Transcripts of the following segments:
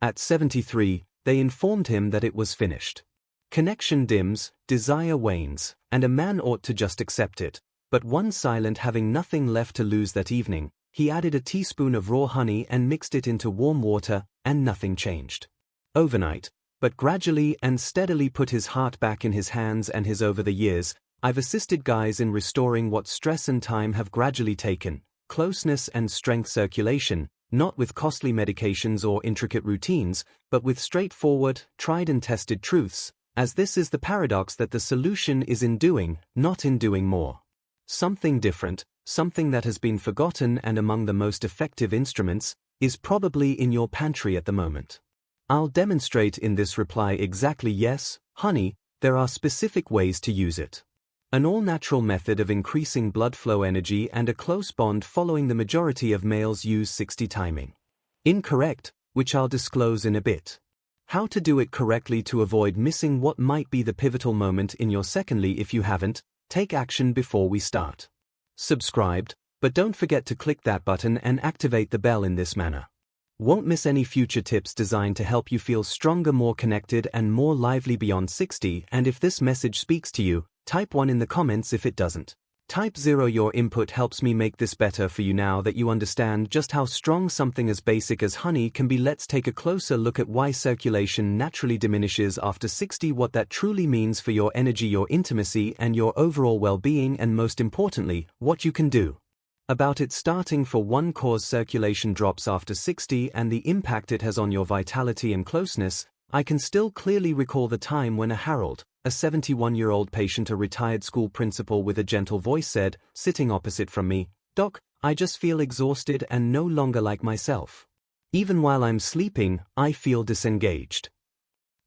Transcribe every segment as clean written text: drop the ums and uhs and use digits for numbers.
At 73, they informed him that it was finished. Connection dims, desire wanes, and a man ought to just accept it. But one silent, having nothing left to lose that evening, he added a teaspoon of raw honey and mixed it into warm water, and nothing changed. Overnight, but gradually and steadily put his heart back in his hands and his. Over the years, I've assisted guys in restoring what stress and time have gradually taken, closeness and strength circulation, not with costly medications or intricate routines, but with straightforward, tried and tested truths, as this is the paradox that the solution is in doing, not in doing more. Something different, something that has been forgotten and among the most effective instruments, is probably in your pantry at the moment. I'll demonstrate in this reply exactly yes, honey, there are specific ways to use it. An all-natural method of increasing blood flow energy and a close bond following the majority of males use 60 timing. Incorrect, which I'll disclose in a bit. How to do it correctly to avoid missing what might be the pivotal moment in your. Secondly, if you haven't, take action before we start. Subscribed, but don't forget to click that button and activate the bell in this manner. Won't miss any future tips designed to help you feel stronger, more connected and more lively beyond 60. And if this message speaks to you, type 1 in the comments. If it doesn't, type 0. Your input helps me make this better for you. Now that you understand just how strong something as basic as honey can be, let's take a closer look at why circulation naturally diminishes after 60, what that truly means for your energy, your intimacy and your overall well-being, and most importantly, what you can do about it. Starting for one cause, circulation drops after 60 and the impact it has on your vitality and closeness. I can still clearly recall the time when Harold, a 71-year-old patient, a retired school principal with a gentle voice, said, sitting opposite from me, "Doc, I just feel exhausted and no longer like myself. Even while I'm sleeping, I feel disengaged."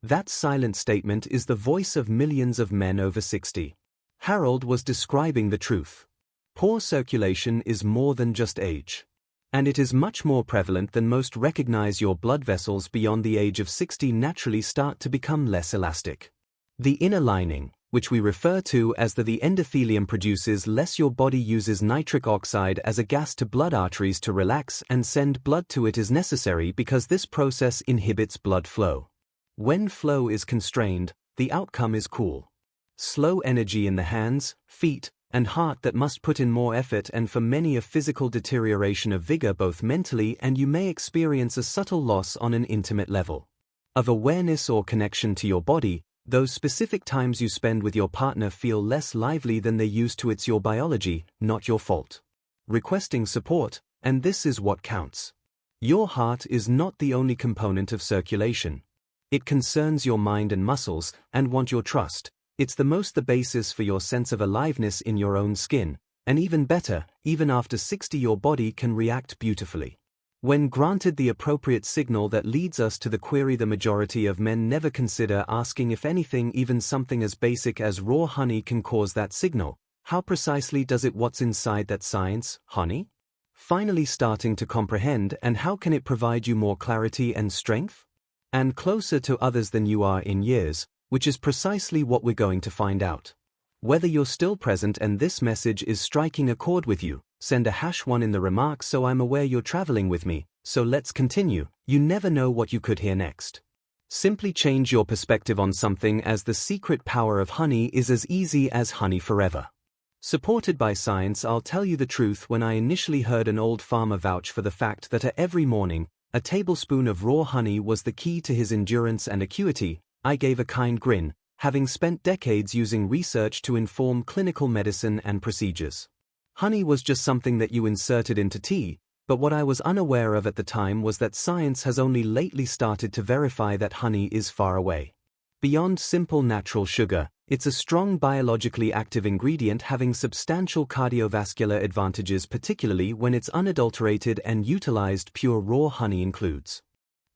That silent statement is the voice of millions of men over 60. Harold was describing the truth. Poor circulation is more than just age. And it is much more prevalent than most recognize. Your blood vessels beyond the age of 60 naturally start to become less elastic. The inner lining, which we refer to as the endothelium, produces less. Your body uses nitric oxide as a gas to blood arteries to relax and send blood to it is necessary because this process inhibits blood flow. When flow is constrained, the outcome is cool, slow energy in the hands, feet, and heart that must put in more effort, and for many a physical deterioration of vigor both mentally, and you may experience a subtle loss on an intimate level of awareness or connection to your body. Those specific times you spend with your partner feel less lively than they used to. It's your biology, not your fault. Requesting support, and this is what counts. Your heart is not the only component of circulation. It concerns your mind and muscles, and want your trust. It's the basis for your sense of aliveness in your own skin, and even better, even after 60 your body can react beautifully when granted the appropriate signal. That leads us to the query the majority of men never consider asking: if anything, even something as basic as raw honey can cause that signal, how precisely does it? What's inside that science, honey? Finally starting to comprehend, and how can it provide you more clarity and strength? And closer to others than you are in years, which is precisely what we're going to find out. Whether you're still present and this message is striking a chord with you, send a #1 in the remarks so I'm aware you're traveling with me. So let's continue. You never know what you could hear next. Simply change your perspective on something, as the secret power of honey is as easy as honey forever. Supported by science. I'll tell you the truth, when I initially heard an old farmer vouch for the fact that every morning, a tablespoon of raw honey was the key to his endurance and acuity, I gave a kind grin, having spent decades using research to inform clinical medicine and procedures. Honey was just something that you inserted into tea, but what I was unaware of at the time was that science has only lately started to verify that honey is far away beyond simple natural sugar. It's a strong biologically active ingredient having substantial cardiovascular advantages, particularly when it's unadulterated and utilized. Pure raw honey includes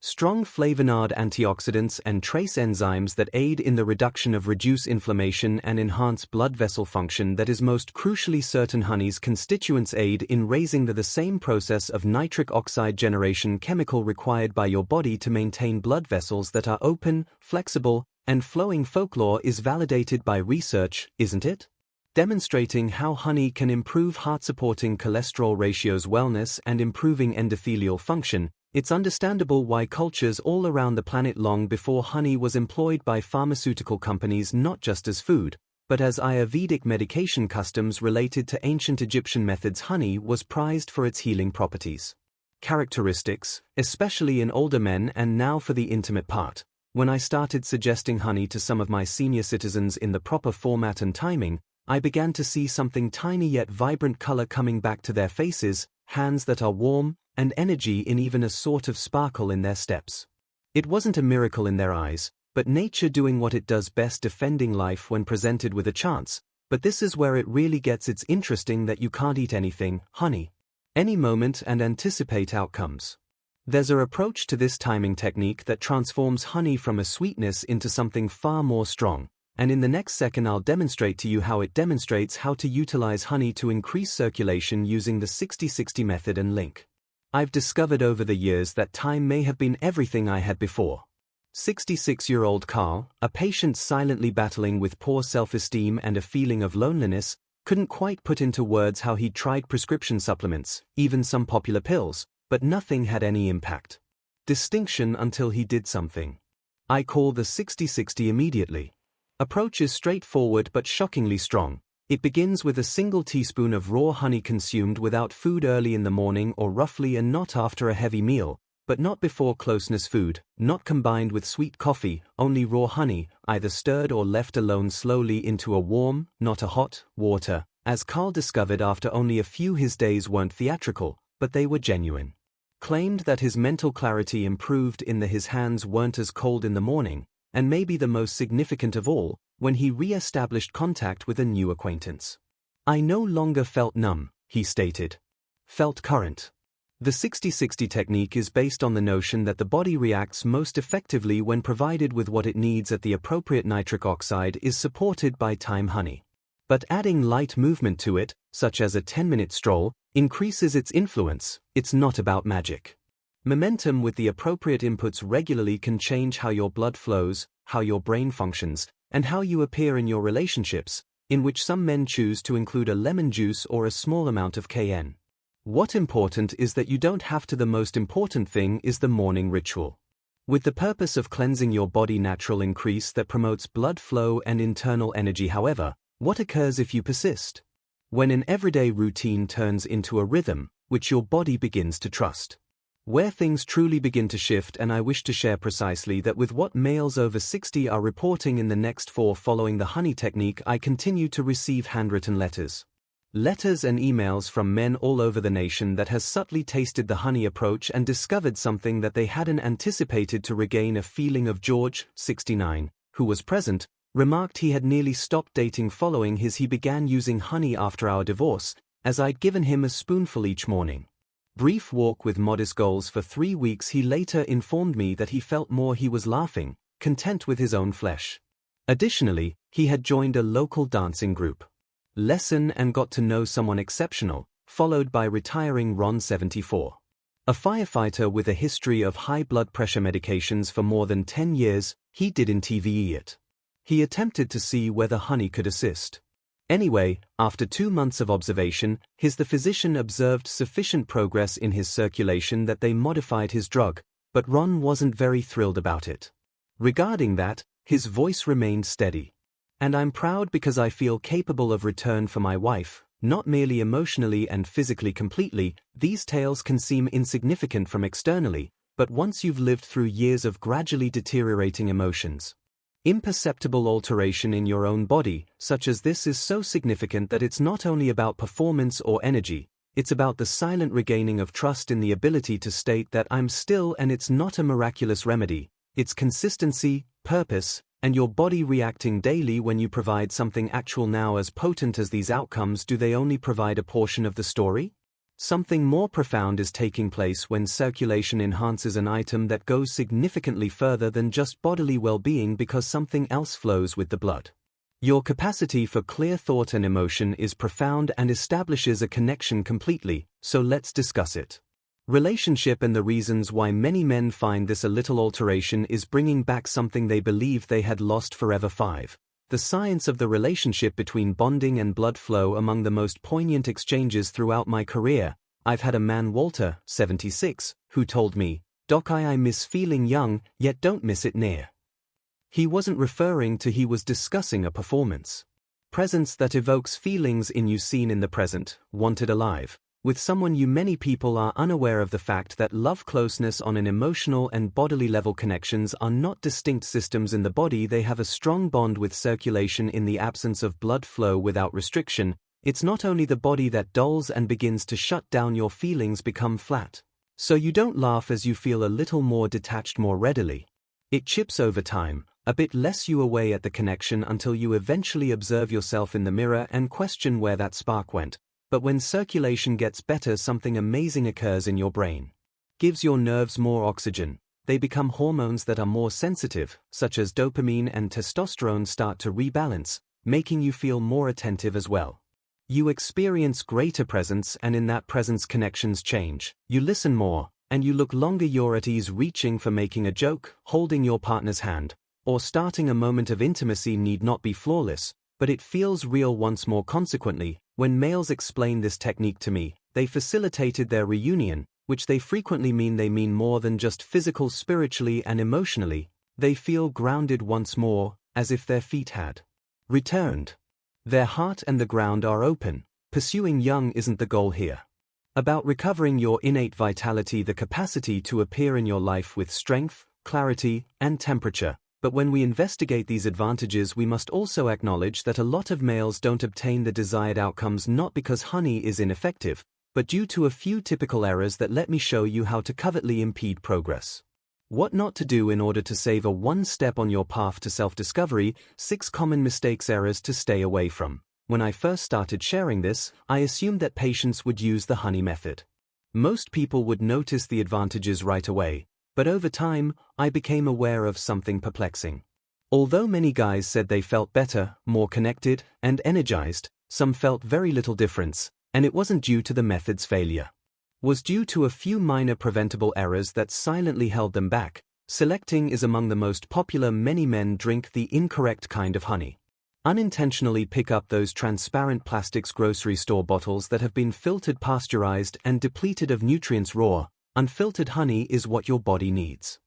strong flavonoid antioxidants and trace enzymes that aid in the reduction of reduce inflammation and enhance blood vessel function. That is most crucially, certain honey's constituents aid in raising the same process of nitric oxide generation chemical required by your body to maintain blood vessels that are open, flexible, and flowing. Folklore is validated by research, isn't it? Demonstrating how honey can improve heart, supporting cholesterol ratios, wellness, and improving endothelial function. It's understandable why cultures all around the planet long before honey was employed by pharmaceutical companies not just as food, but as Ayurvedic medication customs related to ancient Egyptian methods. Honey was prized for its healing properties. Characteristics, especially in older men. And now for the intimate part. When I started suggesting honey to some of my senior citizens in the proper format and timing, I began to see something tiny yet vibrant color coming back to their faces, hands that are warm, and energy in even a sort of sparkle in their steps. It wasn't a miracle in their eyes, but nature doing what it does best, defending life when presented with a chance. But this is where it really gets its interesting, that you can't eat anything, honey, any moment and anticipate outcomes. There's an approach to this timing technique that transforms honey from a sweetness into something far more strong, and in the next second I'll demonstrate to you how it demonstrates how to utilize honey to increase circulation using the 60-60 method and link. I've discovered over the years that time may have been everything I had before. 66-year-old Carl, a patient silently battling with poor self-esteem and a feeling of loneliness, couldn't quite put into words how he'd tried prescription supplements, even some popular pills, but nothing had any impact. Distinction until he did something. I call the 60-60 immediately. Approach is straightforward but shockingly strong. It begins with a single teaspoon of raw honey consumed without food early in the morning or roughly, and not after a heavy meal, but not before closeness food, not combined with sweet coffee, only raw honey, either stirred or left alone slowly into a warm, not a hot, water. As Carl discovered after only a few, his days weren't theatrical, but they were genuine. Claimed that his mental clarity improved in that his hands weren't as cold in the morning, and maybe the most significant of all, when he re-established contact with a new acquaintance. I no longer felt numb, he stated. Felt current. The 60-60 technique is based on the notion that the body reacts most effectively when provided with what it needs at the appropriate. Nitric oxide is supported by thyme honey. But adding light movement to it, such as a 10-minute stroll, increases its influence. It's not about magic. Momentum with the appropriate inputs regularly can change how your blood flows, how your brain functions, and how you appear in your relationships, in which some men choose to include a lemon juice or a small amount of cayenne. What's important is that you don't have to. The most important thing is the morning ritual. With the purpose of cleansing your body, natural increase that promotes blood flow and internal energy. However, what occurs if you persist? When an everyday routine turns into a rhythm, which your body begins to trust. Where things truly begin to shift. And I wish to share precisely that with what males over 60 are reporting in the next 4 following the honey technique. I continue to receive handwritten letters and emails from men all over the nation that has subtly tasted the honey approach and discovered something that they hadn't anticipated to regain a feeling of. George, 69, who was present, remarked he had nearly stopped dating following he began using honey after our divorce, as I'd given him a spoonful each morning. Brief walk with modest goals for 3 weeks. He later informed me that he felt more. He was laughing, content with his own flesh. Additionally, he had joined a local dancing group lesson and got to know someone exceptional, followed by retiring. Ron, 74. A firefighter with a history of high blood pressure medications for more than 10 years, he didn't TVE it. He attempted to see whether honey could assist. Anyway, after 2 months of observation, the physician observed sufficient progress in his circulation that they modified his drug, but Ron wasn't very thrilled about it. Regarding that, his voice remained steady. And I'm proud because I feel capable of return for my wife, not merely emotionally and physically completely. These tales can seem insignificant from externally, but once you've lived through years of gradually deteriorating emotions, imperceptible alteration in your own body, such as this, is so significant that it's not only about performance or energy, it's about the silent regaining of trust in the ability to state that I'm still. And it's not a miraculous remedy, it's consistency, purpose, and your body reacting daily when you provide something actual. Now, as potent as these outcomes, do they only provide a portion of the story? Something more profound is taking place when circulation enhances an item that goes significantly further than just bodily well-being, because something else flows with the blood. Your capacity for clear thought and emotion is profound and establishes a connection completely, so let's discuss it. Relationship and the reasons why many men find this a little alteration is bringing back something they believed they had lost forever. 5. The science of the relationship between bonding and blood flow. Among the most poignant exchanges throughout my career, I've had a man, Walter, 76, who told me, "Doc, I miss feeling young, yet don't miss it near." He wasn't referring to, he was discussing a performance presence that evokes feelings in you seen in the present, wanted alive, with someone you. Many people are unaware of the fact that love, closeness on an emotional and bodily level connections are not distinct systems in the body. They have a strong bond with circulation in the absence of blood flow without restriction. It's not only the body that dulls and begins to shut down, your feelings become flat. So you don't laugh as you feel a little more detached more readily. It chips over time, a bit less you away at the connection until you eventually observe yourself in the mirror and question where that spark went. But when circulation gets better, something amazing occurs in your brain. Gives your nerves more oxygen. They become hormones that are more sensitive, such as dopamine and testosterone start to rebalance, making you feel more attentive as well. You experience greater presence, and in that presence connections change. You listen more, and you look longer. You're at ease reaching for, making a joke, holding your partner's hand, or starting a moment of intimacy need not be flawless, but it feels real once more. Consequently, when males explain this technique to me, they facilitated their reunion, which they frequently mean. They mean more than just physical, spiritually and emotionally. They feel grounded once more, as if their feet had returned. Their heart and the ground are open. Pursuing young isn't the goal here. About recovering your innate vitality, the capacity to appear in your life with strength, clarity, and temperature. But when we investigate these advantages, we must also acknowledge that a lot of males don't obtain the desired outcomes, not because honey is ineffective, but due to a few typical errors that let me show you how to covertly impede progress. What not to do in order to save a one step on your path to self-discovery. 6 common mistakes, errors to stay away from. When I first started sharing this, I assumed that patients would use the honey method. Most people would notice the advantages right away. But over time, I became aware of something perplexing. Although many guys said they felt better, more connected, and energized, some felt very little difference, and it wasn't due to the method's failure. Was due to a few minor preventable errors that silently held them back. Selecting is among the most popular. Many men drink the incorrect kind of honey. Unintentionally pick up those transparent plastics grocery store bottles that have been filtered, pasteurized, and depleted of nutrients. Raw, unfiltered honey is what your body needs.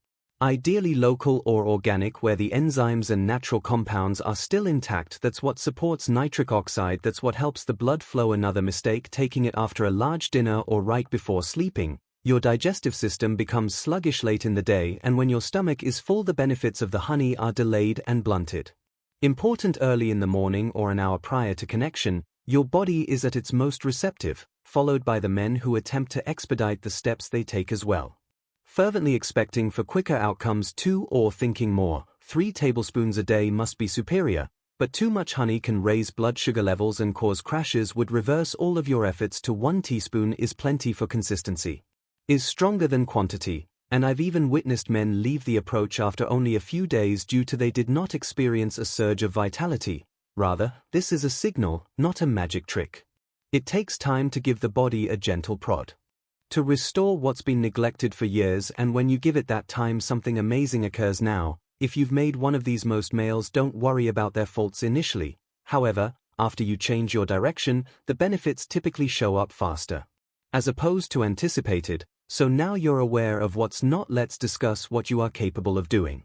Ideally local or organic, where the enzymes and natural compounds are still intact. That's what supports nitric oxide, that's what helps the blood flow. Another mistake, taking it after a large dinner or right before sleeping. Your digestive system becomes sluggish late in the day, and when your stomach is full, the benefits of the honey are delayed and blunted. Important early in the morning or an hour prior to connection, your body is at its most receptive, followed by the men who attempt to expedite the steps they take as well. Fervently expecting for quicker outcomes, 2 or thinking more, 3 tablespoons a day must be superior, but too much honey can raise blood sugar levels and cause crashes. Would reverse all of your efforts to 1 teaspoon is plenty. For consistency is stronger than quantity, and I've even witnessed men leave the approach after only a few days due to they did not experience a surge of vitality. Rather, this is a signal, not a magic trick. It takes time to give the body a gentle prod to restore what's been neglected for years, and when you give it that time, something amazing occurs. Now, if you've made one of these, most males don't worry about their faults initially. However, after you change your direction, the benefits typically show up faster, as opposed to anticipated. So now you're aware of what's not. Let's discuss what you are capable of doing.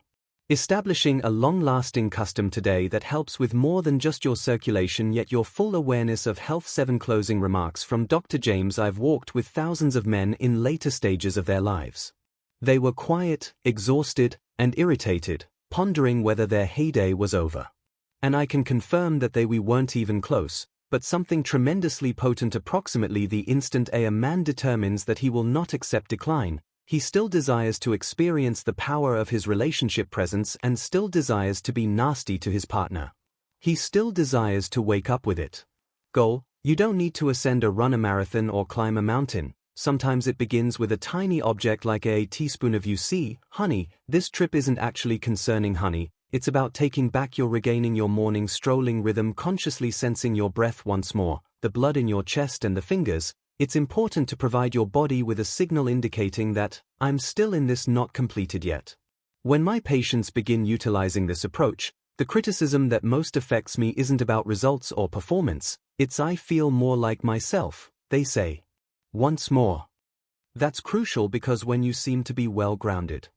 Establishing a long-lasting custom today that helps with more than just your circulation, yet your full awareness of health. 7 closing remarks from Dr. James. I've walked with thousands of men in later stages of their lives. They were quiet, exhausted, and irritated, pondering whether their heyday was over. And I can confirm that we weren't even close. But something tremendously potent. Approximately the instant a man determines that he will not accept decline, he still desires to experience the power of his relationship presence and still desires to be nasty to his partner. He still desires to wake up with it. Goal: you don't need to ascend or run a marathon or climb a mountain. Sometimes it begins with a tiny object like a teaspoon of honey. This trip isn't actually concerning honey. It's about taking back regaining your morning strolling rhythm, consciously sensing your breath once more, the blood in your chest and the fingers. It's important to provide your body with a signal indicating that, I'm still in this, not completed yet. When my patients begin utilizing this approach, the criticism that most affects me isn't about results or performance, it's I feel more like myself, they say. Once more. That's crucial because when you seem to be well grounded,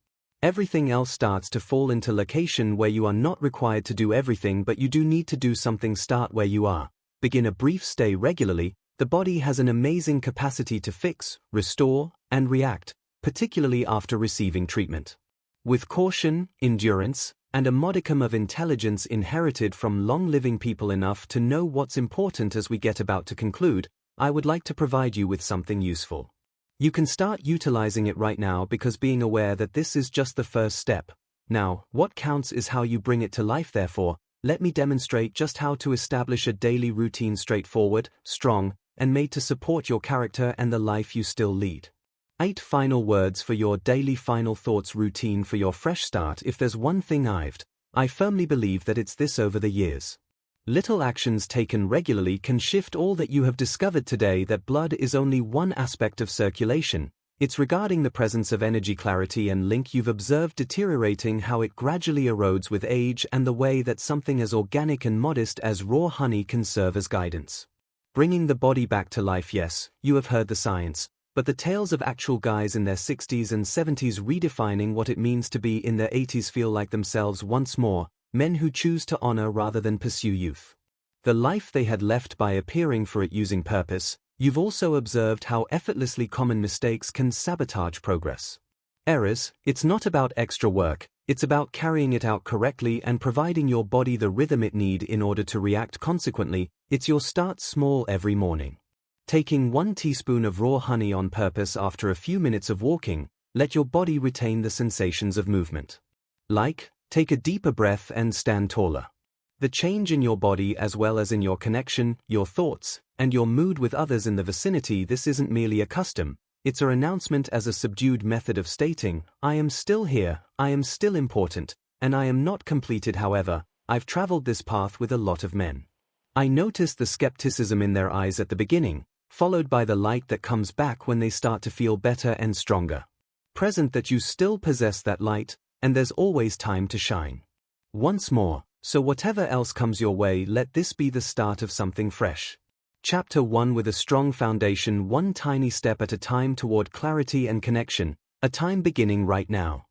everything else starts to fall into location where you are not required to do everything, but you do need to do something. Start where you are. Begin a brief stay regularly. The body has an amazing capacity to fix, restore, and react, particularly after receiving treatment. With caution, endurance, and a modicum of intelligence inherited from long-living people enough to know what's important as we get about to conclude, I would like to provide you with something useful. You can start utilizing it right now because being aware that this is just the first step. Now, what counts is how you bring it to life. Therefore, let me demonstrate just how to establish a daily routine straightforward, strong, and made to support your character and the life you still lead. 8 final words for your daily final thoughts routine for your fresh start. If there's one thing I firmly believe that it's this: over the years, little actions taken regularly can shift all that you have discovered today. That blood is only one aspect of circulation. It's regarding the presence of energy, clarity, and link you've observed deteriorating, how it gradually erodes with age, and the way that something as organic and modest as raw honey can serve as guidance. Bringing the body back to life. Yes, you have heard the science, but the tales of actual guys in their 60s and 70s redefining what it means to be in their 80s feel like themselves once more, men who choose to honor rather than pursue youth, the life they had left, by appearing for it using purpose. You've also observed how effortlessly common mistakes can sabotage progress. Errors. It's not about extra work, it's about carrying it out correctly and providing your body the rhythm it needs in order to react consequently. It's your start small every morning. Taking 1 teaspoon of raw honey on purpose after a few minutes of walking. Let your body retain the sensations of movement. Take a deeper breath and stand taller. The change in your body as well as in your connection, your thoughts, and your mood with others in the vicinity. This isn't merely a custom, it's an announcement as a subdued method of stating, I am still here, I am still important, and I am not completed. However, I've traveled this path with a lot of men. I noticed the skepticism in their eyes at the beginning, followed by the light that comes back when they start to feel better and stronger. Present that you still possess that light, and there's always time to shine. Once more, so whatever else comes your way, let this be the start of something fresh. Chapter 1. With a strong foundation, one tiny step at a time toward clarity and connection, a time beginning right now.